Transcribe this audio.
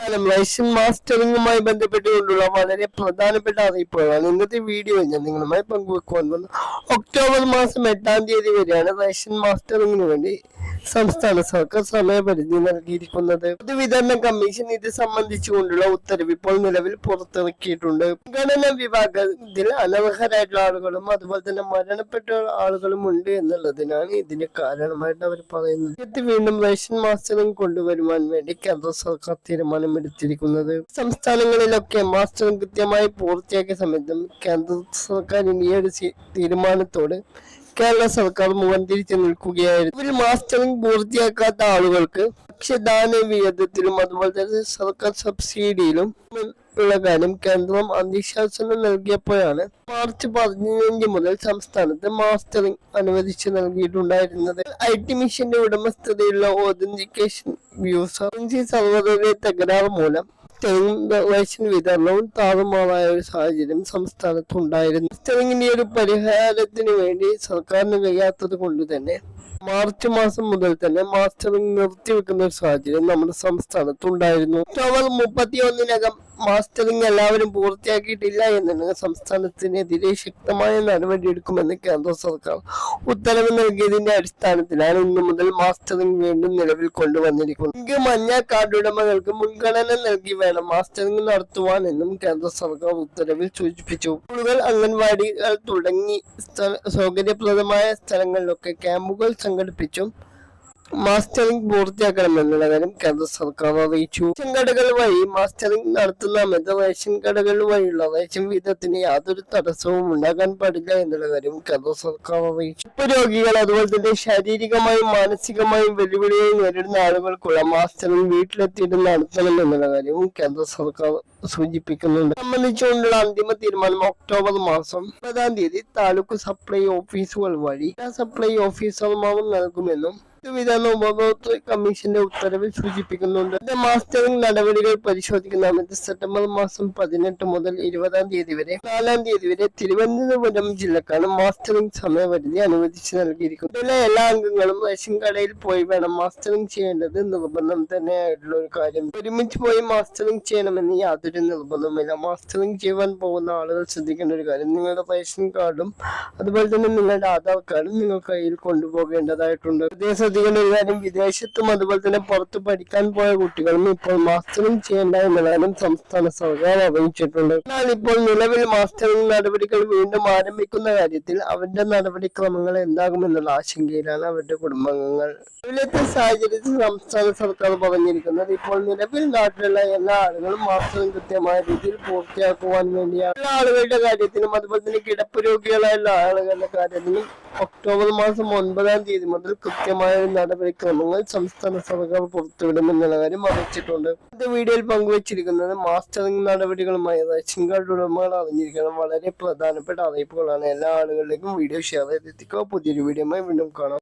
Ration മാസ്റ്ററിങ്ങുമായി ബന്ധപ്പെട്ടുകൊണ്ടുള്ള വളരെ പ്രധാനപ്പെട്ട അറിയിപ്പുകളാണ് ഇന്നത്തെ വീഡിയോ ഞാൻ നിങ്ങളുമായി പങ്കുവെക്കുവാൻ വന്നു. ഒക്ടോബർ മാസം 8-ാം തീയതി വരെയാണ് റേഷൻ മാസ്റ്ററിങ്ങിന് വേണ്ടി സംസ്ഥാന സർക്കാർ സമയപരിധി നൽകിയിരിക്കുന്നത്. പൊതുവിതരണ കമ്മീഷൻ ഇത് സംബന്ധിച്ചുകൊണ്ടുള്ള ഉത്തരവ് ഇപ്പോൾ നിലവിൽ പുറത്തിറക്കിയിട്ടുണ്ട്. മുൻഗണനാ വിഭാഗത്തിൽ അനർഹരായിട്ടുള്ള ആളുകളും അതുപോലെ തന്നെ മരണപ്പെട്ട ആളുകളും ഉണ്ട് എന്നുള്ളതിനാണ് ഇതിന് കാരണമായിട്ട് അവർ പറയുന്നത്. വീണ്ടും റേഷൻ മാസ്റ്ററിംഗ് കൊണ്ടുവരുവാൻ വേണ്ടി കേന്ദ്ര സർക്കാർ തീരുമാനമെടുത്തിരിക്കുന്നത്. സംസ്ഥാനങ്ങളിലൊക്കെ മാസ്റ്ററിംഗ് കൃത്യമായി പൂർത്തിയാക്കിയ സമയത്തും കേന്ദ്ര സർക്കാരിന്റെ ഈ ഒരു തീരുമാനത്തോട് കേരള സർക്കാർ മുഖം തിരിച്ചു നിൽക്കുകയായിരുന്നു. ഇതിൽ മാസ്റ്ററിംഗ് പൂർത്തിയാക്കാത്ത ആളുകൾക്ക് ഭക്ഷ്യധാന വിഹിതത്തിലും അതുപോലെ തന്നെ സർക്കാർ സബ്സിഡിയിലും ഉള്ള കാര്യം കേന്ദ്രം അന്ത്യശാസനം നൽകിയപ്പോഴാണ് മാർച്ച് 15 മുതൽ സംസ്ഥാനത്ത് മാസ്റ്ററിംഗ് അനുവദിച്ചു നൽകിയിട്ടുണ്ടായിരുന്നത്. IT മിഷന്റെ ഉടമസ്ഥതയിലുള്ള ഓതന്റിക്കേഷൻ ബ്യൂറോ സർവറിലെ തകരാറ് മൂലം റേഷൻ വിതരണവും താറുമാറായ ഒരു സാഹചര്യം സംസ്ഥാനത്തുണ്ടായിരുന്നു. മാസ്റ്ററിംഗിന്റെ ഒരു പരിഹാരത്തിന് വേണ്ടി സർക്കാരിന് കഴിയാത്തത് കൊണ്ട് തന്നെ മാർച്ച് മാസം മുതൽ തന്നെ മാസ്റ്ററിംഗ് നിർത്തിവെക്കുന്ന ഒരു സാഹചര്യം നമ്മുടെ സംസ്ഥാനത്തുണ്ടായിരുന്നു. ഒക്ടോബർ 31-നകം മാസ്റ്ററിംഗ് എല്ലാവരും പൂർത്തിയാക്കിയിട്ടില്ല എന്നുണ്ടെങ്കിൽ സംസ്ഥാനത്തിനെതിരെ ശക്തമായ നടപടിയെടുക്കുമെന്ന് കേന്ദ്ര സർക്കാർ ഉത്തരവ് നൽകിയതിന്റെ അടിസ്ഥാനത്തിലാണ് ഇന്നു മുതൽ മാസ്റ്ററിംഗ് വീണ്ടും നിലവിൽ കൊണ്ടുവന്നിരിക്കുന്നത്. മഞ്ഞ കാർഡ് ഉടമകൾക്ക് മുൻഗണന നൽകി വേണം മാസ്റ്ററിംഗ് നടത്തുവാനെന്നും കേന്ദ്ര സർക്കാർ ഉത്തരവിൽ സൂചിപ്പിച്ചു. സ്കൂളുകൾ, അംഗൻവാടികൾ തുടങ്ങി സൗകര്യപ്രദമായ സ്ഥലങ്ങളിലൊക്കെ ക്യാമ്പുകൾ സംഘടിപ്പിച്ചും മാസ്റ്ററിംഗ് പൂർത്തിയാക്കണമെന്നുള്ള കാര്യം കേന്ദ്ര സർക്കാർ അറിയിച്ചു. റേഷൻ കടകൾ വഴി മാസ്റ്ററിംഗ് നടത്തുന്ന റേഷൻ കടകൾ വഴിയുള്ള റേഷൻ വിഹിതത്തിന് യാതൊരു തടസ്സവും ഉണ്ടാകാൻ പാടില്ല എന്നുള്ള കാര്യം കേന്ദ്ര സർക്കാർ അറിയിച്ചു. രോഗികൾ അതുപോലെ തന്നെ ശാരീരികമായും മാനസികമായും വെല്ലുവിളിയായി നേരിടുന്ന ആളുകൾക്കുള്ള മാസ്റ്ററിംഗ് വീട്ടിലെത്തിയിട്ട് നടത്തണം എന്നുള്ള കാര്യവും കേന്ദ്ര സർക്കാർ സൂചിപ്പിക്കുന്നുണ്ട്. സംബന്ധിച്ചുകൊണ്ടുള്ള അന്തിമ തീരുമാനം ഒക്ടോബർ മാസം 30-ാം തീയതി താലൂക്ക് സപ്ലൈ ഓഫീസുകൾ വഴി സപ്ലൈ ഓഫീസർമാരും നൽകുമെന്നും വിതരണ ഉപഭോക്തൃ കമ്മീഷന്റെ ഉത്തരവിൽ സൂചിപ്പിക്കുന്നുണ്ട്. മാസ്റ്ററിംഗ് നടപടികൾ പരിശോധിക്കുന്ന സെപ്റ്റംബർ മാസം 18 മുതൽ 20-ാം തീയതി വരെ 4-ാം തീയതി വരെ തിരുവനന്തപുരം ജില്ലക്കാണ് മാസ്റ്ററിംഗ് സമയപരിധി അനുവദിച്ചു നൽകിയിരിക്കുന്നത്. ഇതിലെ എല്ലാ അംഗങ്ങളും റേഷൻ കടയിൽ പോയി വേണം മാസ്റ്ററിംഗ് ചെയ്യേണ്ടത് നിർബന്ധം തന്നെയായിട്ടുള്ള ഒരു കാര്യം. ഒരുമിച്ച് പോയി മാസ്റ്ററിംഗ് ചെയ്യണമെന്ന് യാതൊരു നിർബന്ധവുമില്ല. മാസ്റ്ററിംഗ് ചെയ്യാൻ പോകുന്ന ആളുകൾ ശ്രദ്ധിക്കേണ്ട ഒരു കാര്യം, നിങ്ങളുടെ റേഷൻ കാർഡും അതുപോലെ തന്നെ നിങ്ങളുടെ ആധാർ കാർഡും നിങ്ങൾ കയ്യിൽ കൊണ്ടുപോകേണ്ടതായിട്ടുണ്ട്. വിദേശത്തും അതുപോലെ തന്നെ പുറത്ത് പഠിക്കാൻ പോയ കുട്ടികളും ഇപ്പോൾ മാസ്റ്ററിംഗ് ചെയ്യേണ്ട എന്നതാണ് സംസ്ഥാന സർക്കാർ അറിയിച്ചിട്ടുണ്ട്. എന്നാൽ ഇപ്പോൾ നിലവിൽ മാസ്റ്ററിംഗ് നടപടികൾ വീണ്ടും ആരംഭിക്കുന്ന കാര്യത്തിൽ അവരുടെ നടപടിക്രമങ്ങൾ എന്താകുമെന്നുള്ള ആശങ്കയിലാണ് അവരുടെ കുടുംബാംഗങ്ങൾ. ഇവിടുത്തെ സാഹചര്യത്തിൽ സംസ്ഥാന സർക്കാർ പറഞ്ഞിരിക്കുന്നത് ഇപ്പോൾ നിലവിൽ നാട്ടിലുള്ള എല്ലാ ആളുകളും മാസ്റ്ററിംഗ് കൃത്യമായ രീതിയിൽ പൂർത്തിയാക്കുവാൻ വേണ്ടിയാണ്. എല്ലാ ആളുകളുടെ കാര്യത്തിലും അതുപോലെ തന്നെ കിടപ്പ് രോഗികളായുള്ള ആളുകളുടെ കാര്യത്തിലും ഒക്ടോബർ മാസം 9-ാം തീയതി മുതൽ കൃത്യമായ നടപടിക്രമങ്ങൾ സംസ്ഥാന സർക്കാർ പുറത്തുവിടുമെന്നുള്ള കാര്യം അറിയിച്ചിട്ടുണ്ട്. ഇന്നത്തെ വീഡിയോയിൽ പങ്കുവച്ചിരിക്കുന്നത് മാസ്റ്ററിംഗ് നടപടികളുമായി റേഷൻ കാർഡ് ഉടമകൾ അറിഞ്ഞിരിക്കണം വളരെ പ്രധാനപ്പെട്ട അറിയിപ്പുകളാണ്. എല്ലാ ആളുകളിലേക്കും വീഡിയോ ഷെയർ ചെയ്തെത്തിക്കുക. പുതിയൊരു വീഡിയോയുമായി വീണ്ടും കാണാം.